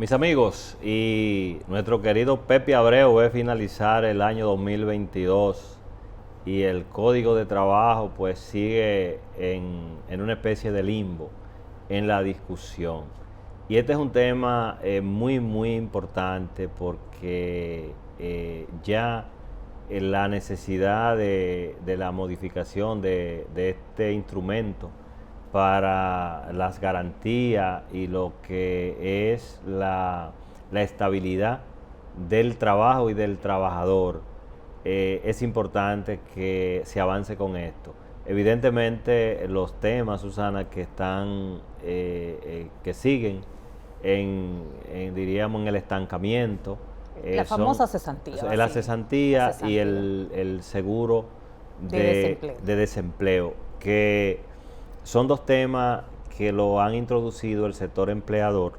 Mis amigos, y nuestro querido Pepe Abreu ve finalizar el año 2022 y el Código de Trabajo pues sigue en una especie de limbo en la discusión. Y este es un tema muy importante porque ya la necesidad de la modificación de este instrumento para las garantías y lo que es la estabilidad del trabajo y del trabajador, es importante que se avance con esto. Evidentemente los temas, Susana, que están, que siguen diríamos, en el estancamiento, La famosa cesantía. la Sí, la cesantía y cesantía el seguro de desempleo. de desempleo, que son dos temas que lo han introducido el sector empleador,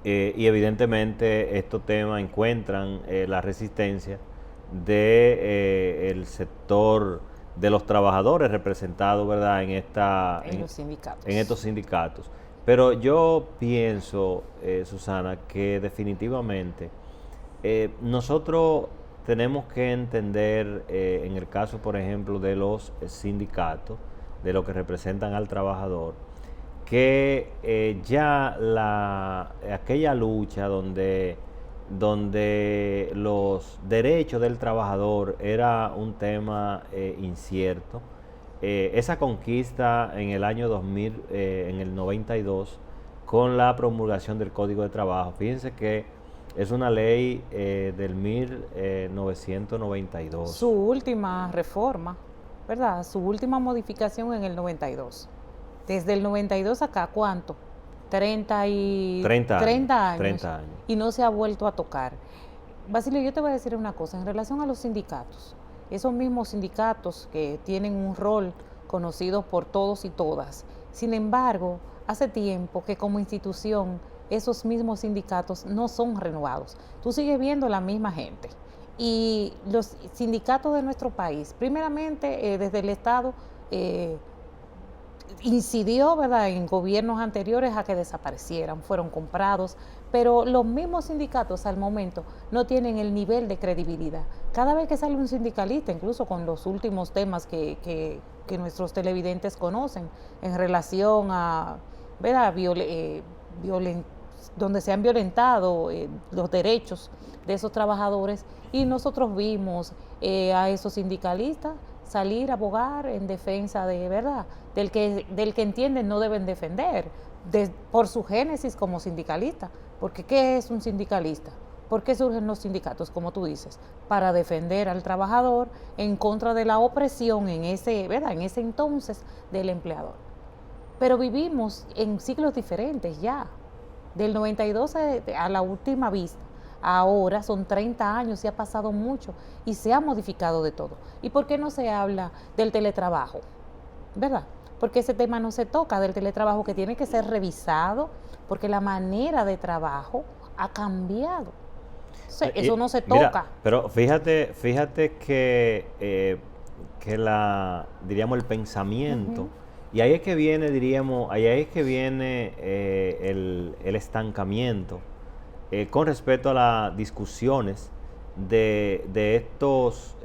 y evidentemente estos temas encuentran la resistencia del sector de los trabajadores representados, ¿verdad?, En los sindicatos. en estos sindicatos. Pero yo pienso, Susana, que definitivamente nosotros tenemos que entender, en el caso, por ejemplo, de los sindicatos, de lo que representan al trabajador, que aquella lucha donde los derechos del trabajador era un tema incierto, esa conquista en el año 2000, en el 92, con la promulgación del Código de Trabajo. Fíjense que es una ley del 1992. Su última reforma, ¿verdad? Su última modificación en el 92. Desde el 92 acá, ¿cuánto? 30 años. 30 años. Y no se ha vuelto a tocar. Basilio, yo te voy a decir una cosa en relación a los sindicatos. Esos mismos sindicatos que tienen un rol conocido por todos y todas. Sin embargo, hace tiempo que como institución esos mismos sindicatos no son renovados. Tú sigues viendo la misma gente. Y los sindicatos de nuestro país, primeramente desde el Estado, incidió, ¿verdad?, en gobiernos anteriores a que desaparecieran, fueron comprados, pero los mismos sindicatos al momento no tienen el nivel de credibilidad. Cada vez que sale un sindicalista, incluso con los últimos temas que nuestros televidentes conocen en relación a, ¿verdad?, donde se han violentado los derechos de esos trabajadores, y nosotros vimos a esos sindicalistas salir a abogar en defensa de, ¿verdad?, del que entienden no deben defender, por su génesis como sindicalista. Porque ¿qué es un sindicalista? ¿Por qué surgen los sindicatos, como tú dices? Para defender al trabajador en contra de la opresión en ese, ¿verdad?, en ese entonces del empleador. Pero vivimos en siglos diferentes ya. Del 92 a la última vista. Ahora son 30 años y ha pasado mucho y se ha modificado de todo. ¿Y por qué no se habla del teletrabajo? ¿Verdad? Porque ese tema no se toca, del teletrabajo, que tiene que ser revisado porque la manera de trabajo ha cambiado. Entonces, eso no se toca. Mira, pero fíjate que diríamos, el pensamiento, y ahí es que viene, diríamos, ahí es que viene el estancamiento con respecto a las discusiones de estos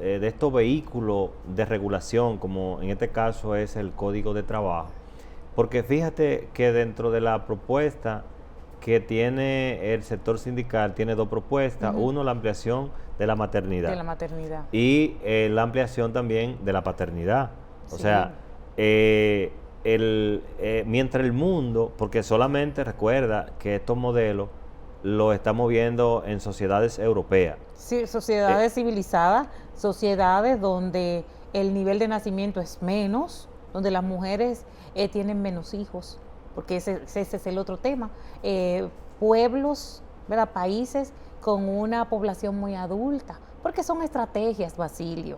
vehículos de regulación, como en este caso es el Código de Trabajo. Porque fíjate que dentro de la propuesta que tiene el sector sindical, tiene dos propuestas. Uno, la ampliación de la maternidad. De la maternidad. Y la ampliación también de la paternidad. O Sí. sea, mientras el mundo, porque solamente recuerda que estos modelos los estamos viendo en sociedades europeas. Sí, sociedades civilizadas, sociedades donde el nivel de nacimiento es menos, donde las mujeres tienen menos hijos, porque ese es el otro tema. Pueblos, ¿verdad?, países con una población muy adulta, porque son estrategias, Basilio.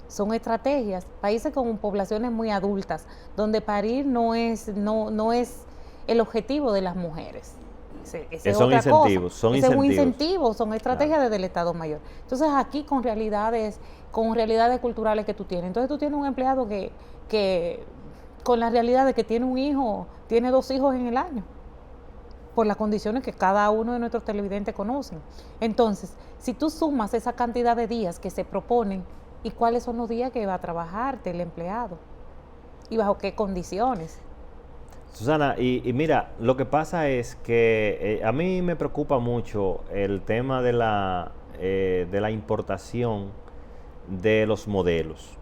Son estrategias, países con poblaciones muy adultas, donde parir no es el objetivo de las mujeres. Son incentivos, son incentivos, son estrategias, claro, desde el Estado Mayor. Entonces aquí con realidades culturales que tú tienes. Entonces tú tienes un empleado que con la realidad de que tiene un hijo, tiene 2 hijos en el año. por las condiciones que cada uno de nuestros televidentes conocen. Entonces, si tú sumas esa cantidad de días que se proponen, ¿y cuáles son los días que va a trabajar el empleado? ¿Y bajo qué condiciones? Susana, y mira, lo que pasa es que a mí me preocupa mucho el tema de la importación de los modelos.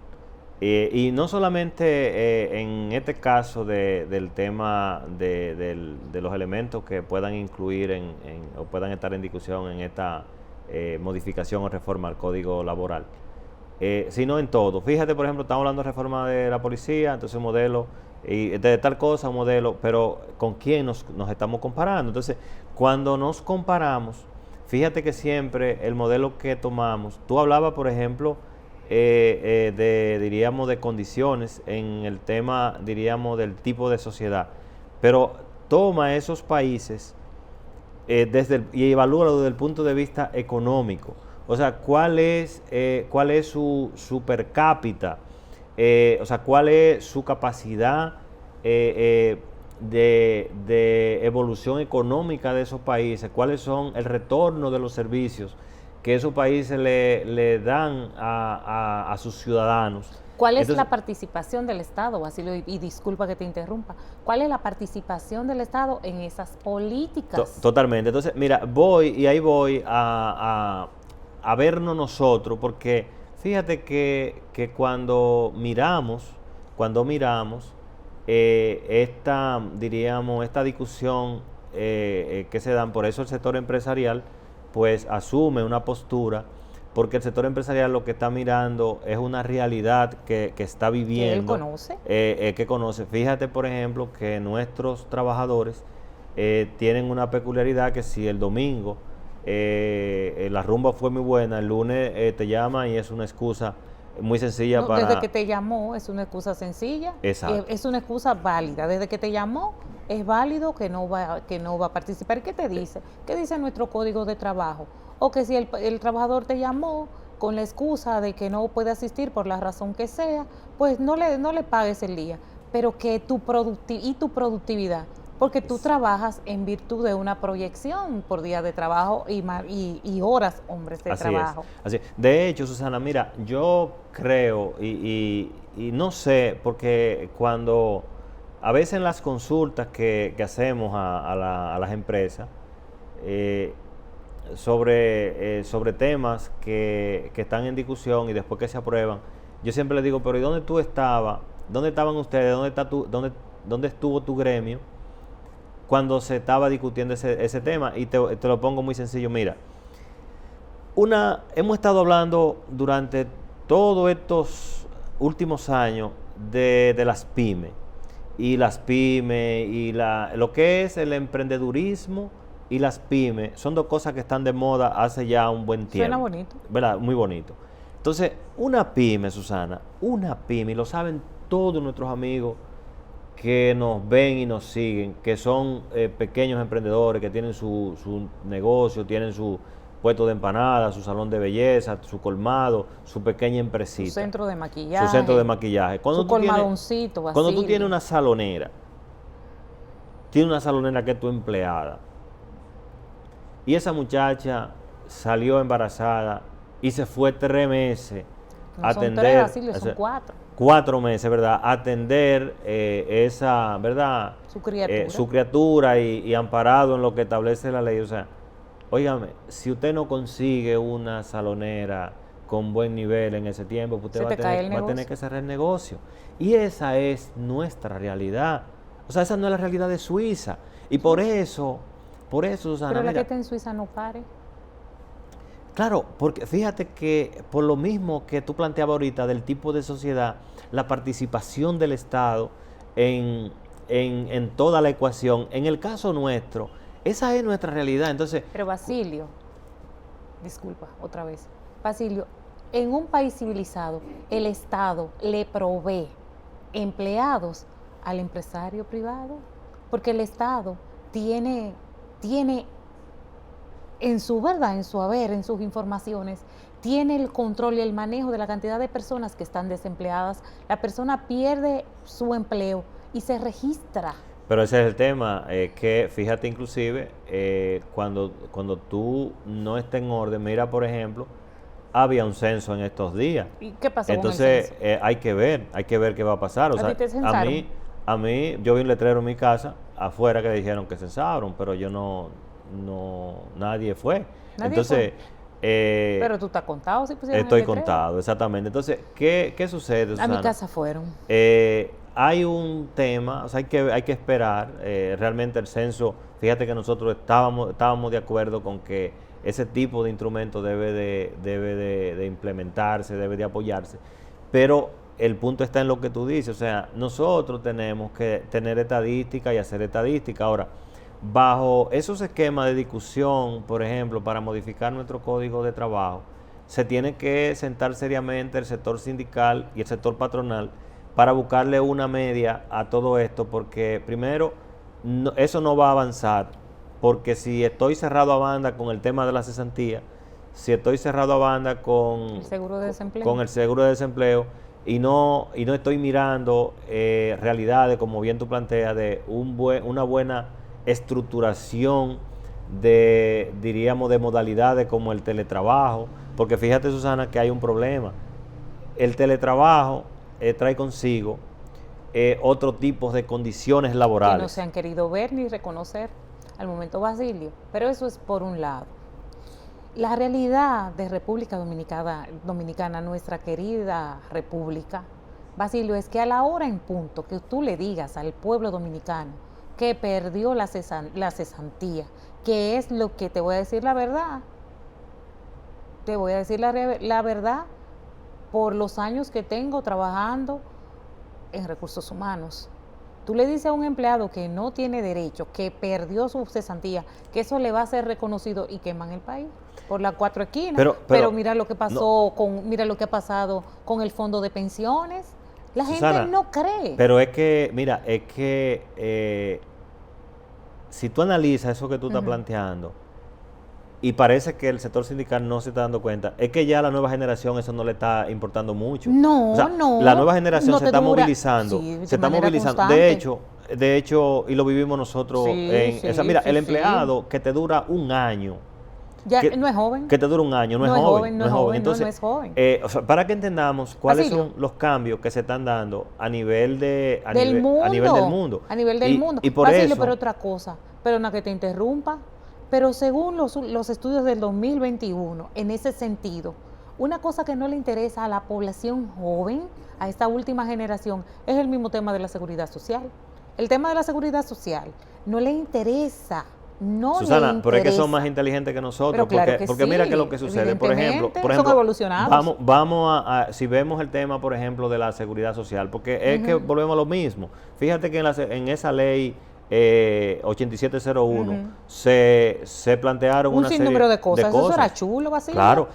Y no solamente en este caso del tema de los elementos que puedan incluir o puedan estar en discusión en esta modificación o reforma al Código Laboral, sino en todo. Fíjate, por ejemplo, estamos hablando de reforma de la policía, entonces un modelo, y de tal cosa, un modelo, pero ¿con quién nos estamos comparando? Entonces, cuando nos comparamos, fíjate que siempre el modelo que tomamos, tú hablabas, por ejemplo, diríamos, de condiciones en el tema, diríamos, del tipo de sociedad, pero toma esos países y evalúalo desde el punto de vista económico. O sea, ¿cuál es su per cápita? O sea, ¿cuál es su capacidad de evolución económica de esos países? ¿Cuáles son el retorno de los servicios que esos países le dan a sus ciudadanos? ¿Cuál es la participación del Estado, Basilio? Y disculpa que te interrumpa. ¿Cuál es la participación del Estado en esas políticas? Totalmente. Entonces, mira, ahí voy a vernos nosotros, porque fíjate que cuando miramos esta discusión que se dan, por eso el sector empresarial pues asume una postura, porque el sector empresarial lo que está mirando es una realidad que está viviendo. ¿Que él conoce? Que conoce. Fíjate, por ejemplo, que nuestros trabajadores tienen una peculiaridad, que si el domingo la rumba fue muy buena, el lunes te llama y es una excusa muy sencilla No, para... Desde que te llamó es una excusa sencilla. Exacto. Es una excusa válida. Desde que te llamó es válido que no va a participar. ¿Qué te dice? ¿Qué dice nuestro código de trabajo? O que si el trabajador te llamó con la excusa de que no puede asistir por la razón que sea, pues no le pagues el día. Pero que tu productividad, porque tú trabajas en virtud de una proyección por día de trabajo y horas, hombres, de trabajo. Así es. De hecho, Susana, mira, yo creo y no sé, porque cuando a veces en las consultas que hacemos a las empresas sobre temas que están en discusión y después que se aprueban, yo siempre les digo, pero ¿y dónde tú estabas? ¿Dónde estaban ustedes? ¿Dónde estuvo tu gremio cuando se estaba discutiendo ese tema? Y te lo pongo muy sencillo. Mira, hemos estado hablando durante todos estos últimos años de las pymes y lo que es el emprendedurismo y las pymes. Son dos cosas que están de moda hace ya un buen tiempo. Suena bonito. ¿Verdad? Muy bonito. Entonces, una pyme, Susana, y lo saben todos nuestros amigos que nos ven y nos siguen, que son pequeños emprendedores, que tienen su negocio, tienen su puesto de empanadas, su salón de belleza, su colmado, su pequeña empresita. Su centro de maquillaje. Su centro de maquillaje. Su colmadoncito, cuando tú tienes una salonera que es tu empleada, y esa muchacha salió embarazada y se fue 3 meses a atender. Son 3, son 4. 4 meses, ¿verdad? Atender esa, ¿verdad? Su criatura y amparado en lo que establece la ley. O sea, óigame, si usted no consigue una salonera con buen nivel en ese tiempo, pues usted va a tener que cerrar el negocio. Y esa es nuestra realidad. O sea, esa no es la realidad de Suiza. Y por eso, Susana, pero la mira, que está en Suiza no pare. Claro, porque fíjate que por lo mismo que tú planteabas ahorita del tipo de sociedad, la participación del Estado en toda la ecuación, en el caso nuestro, esa es nuestra realidad. Entonces, pero Basilio, disculpa, otra vez. Basilio, en un país civilizado, el Estado le provee empleados al empresario privado, porque el Estado tiene en su verdad, en su haber, en sus informaciones, tiene el control y el manejo de la cantidad de personas que están desempleadas. La persona pierde su empleo y se registra. Pero ese es el tema, que fíjate inclusive, cuando tú no estés en orden, mira por ejemplo, había un censo en estos días. ¿Y qué pasó con el Entonces censo? hay que ver qué va a pasar. O ¿A ti sea, te censaron? a mí, yo vi un letrero en mi casa afuera que dijeron que censaron, pero yo nadie fue. Nadie fue. Entonces, eh, Pero tú estás contado si pusieron el estoy letrero. contado, exactamente. Entonces, ¿qué sucede, A mi Susana? casa fueron. Hay un tema, o sea, hay que esperar. Realmente el censo, fíjate que nosotros estábamos de acuerdo con que ese tipo de instrumento debe de implementarse, debe de apoyarse, pero el punto está en lo que tú dices, o sea, nosotros tenemos que tener estadística y hacer estadística. Ahora, bajo esos esquemas de discusión, por ejemplo, para modificar nuestro código de trabajo, se tiene que sentar seriamente el sector sindical y el sector patronal para buscarle una media a todo esto, porque primero, eso no va a avanzar, porque si estoy cerrado a banda con el tema de la cesantía, si estoy cerrado a banda El seguro de desempleo. con el seguro de desempleo y no estoy mirando realidades, como bien tú planteas, de una buena estructuración diríamos, de modalidades como el teletrabajo, porque fíjate, Susana, que hay un problema. El teletrabajo trae consigo otro tipo de condiciones laborales. Que no se han querido ver ni reconocer al momento, Basilio. Pero eso es por un lado. La realidad de República Dominicana, nuestra querida república, Basilio, es que a la hora en punto que tú le digas al pueblo dominicano que perdió la cesantía, que es lo que te voy a decir la verdad, te voy a decir la verdad por los años que tengo trabajando en recursos humanos. Tú le dices a un empleado que no tiene derecho, que perdió su cesantía, que eso le va a ser reconocido y queman el país por las cuatro esquinas. Pero mira lo que pasó mira lo que ha pasado con el fondo de pensiones. La Susana, gente no cree. Pero es que, mira, si tú analizas eso que tú estás planteando, y parece que el sector sindical no se está dando cuenta, es que ya a la nueva generación eso no le está importando mucho. No, o sea, no. La nueva generación No se te está dura. movilizando. Sí, de se está manera movilizando. constante. De hecho, y lo vivimos nosotros. Sí, sí, Mira, sí, el sí. empleado que te dura un año. Ya no es joven. Que te dura un año, no es joven. No es joven, Entonces, no es joven. O sea, para que entendamos cuáles Basilio, son los cambios que se están dando a nivel del a nivel del mundo. A nivel del mundo. Y por Basilio, eso, pero otra cosa, perdona que te interrumpa, pero según los estudios del 2021, en ese sentido, una cosa que no le interesa a la población joven, a esta última generación, es el mismo tema de la seguridad social. El tema de la seguridad social no le interesa. No, Susana, pero es que son más inteligentes que nosotros, claro porque sí, mira qué es lo que sucede. Por ejemplo, son evolucionados. Vamos si vemos el tema, por ejemplo, de la seguridad social, porque es que volvemos a lo mismo. Fíjate que en esa ley 8701 se plantearon un sinnúmero de cosas. Eso era chulo, Basilio. Claro,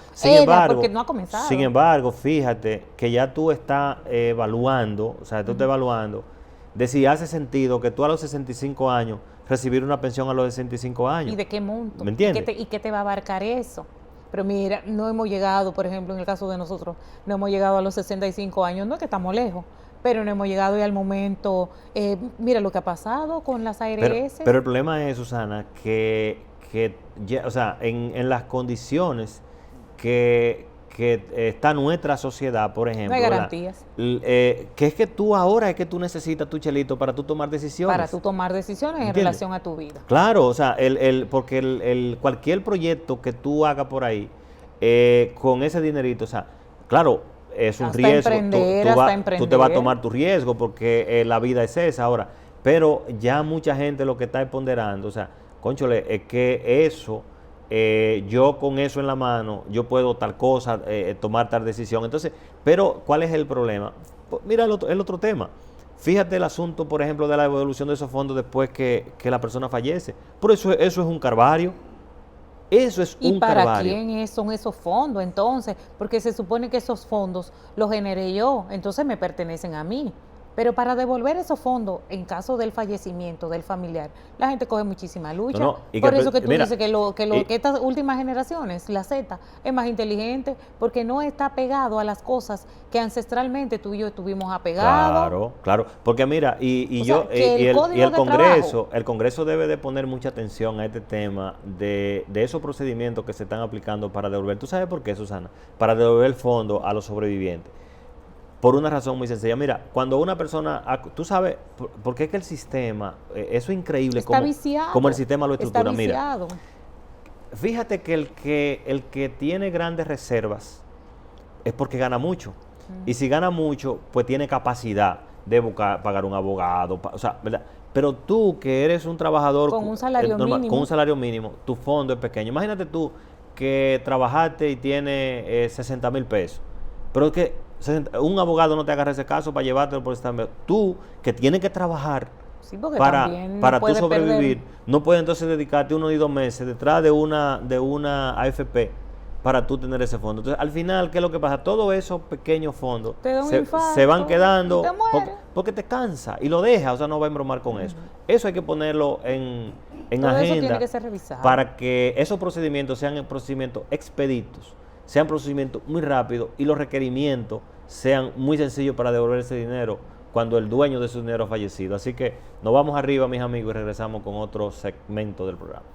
porque no ha comenzado. Sin embargo, fíjate que ya tú estás evaluando, o sea, tú estás evaluando de si hace sentido que tú a los 65 años recibir una pensión a los 65 años. ¿Y de qué monto? ¿Me entiendes? ¿Y qué te va a abarcar eso? Pero mira, no hemos llegado, por ejemplo, en el caso de nosotros, no hemos llegado a los 65 años, no es que estamos lejos, pero no hemos llegado ya al momento. Mira lo que ha pasado con las ARS. Pero el problema es, Susana, que ya, o sea, en las condiciones que está nuestra sociedad, por ejemplo. No hay garantías. Que es que tú ahora es que tú necesitas tu chelito para tú tomar decisiones. Para tú tomar decisiones en relación a tu vida. Claro, o sea, porque cualquier proyecto que tú hagas por ahí, con ese dinerito, o sea, claro, es un hasta riesgo. Emprender, Tú te vas a tomar tu riesgo porque la vida es esa ahora. Pero ya mucha gente lo que está ponderando, o sea, cónchole, es que eso, yo con eso en la mano, yo puedo tal cosa, tomar tal decisión. Entonces, pero ¿cuál es el problema? Pues mira el otro tema. Fíjate el asunto, por ejemplo, de la evolución de esos fondos después que la persona fallece. Por eso es un calvario. Eso es un calvario. ¿Y para quién son esos fondos entonces? Porque se supone que esos fondos los generé yo, entonces me pertenecen a mí. Pero para devolver esos fondos en caso del fallecimiento del familiar, la gente coge muchísima lucha. Por eso que tú dices que estas últimas generaciones, la Z, es más inteligente porque no está pegado a las cosas que ancestralmente tú y yo estuvimos apegados. Claro, porque mira, el Congreso debe de poner mucha atención a este tema de esos procedimientos que se están aplicando para devolver. ¿Tú sabes por qué, Susana? Para devolver el fondo a los sobrevivientes. Por una razón muy sencilla. Mira, cuando una persona, tú sabes, porque es que el sistema, eso es increíble, como el sistema lo estructura. Mira, fíjate que el que tiene grandes reservas es porque gana mucho. Y si gana mucho, pues tiene capacidad de pagar un abogado, o sea, ¿verdad? Pero tú, que eres un trabajador con un salario mínimo, con un salario mínimo, tu fondo es pequeño. Imagínate tú que trabajaste y tienes 60,000 pesos, pero que un abogado no te agarra ese caso para llevártelo por esta. Tú, que tienes que trabajar para tú sobrevivir, no puedes entonces dedicarte 1 y 2 meses detrás de una AFP para tú tener ese fondo. Entonces, al final, ¿qué es lo que pasa? Todos esos pequeños fondos se van quedando porque te cansa y lo dejas, o sea, no va a embromar con eso. Eso hay que ponerlo en agenda, eso tiene que ser revisado, para que esos procedimientos sean procedimientos expeditos, sean procedimientos muy rápidos y los requerimientos sean muy sencillos para devolver ese dinero cuando el dueño de ese dinero ha fallecido. Así que nos vamos arriba, mis amigos, y regresamos con otro segmento del programa.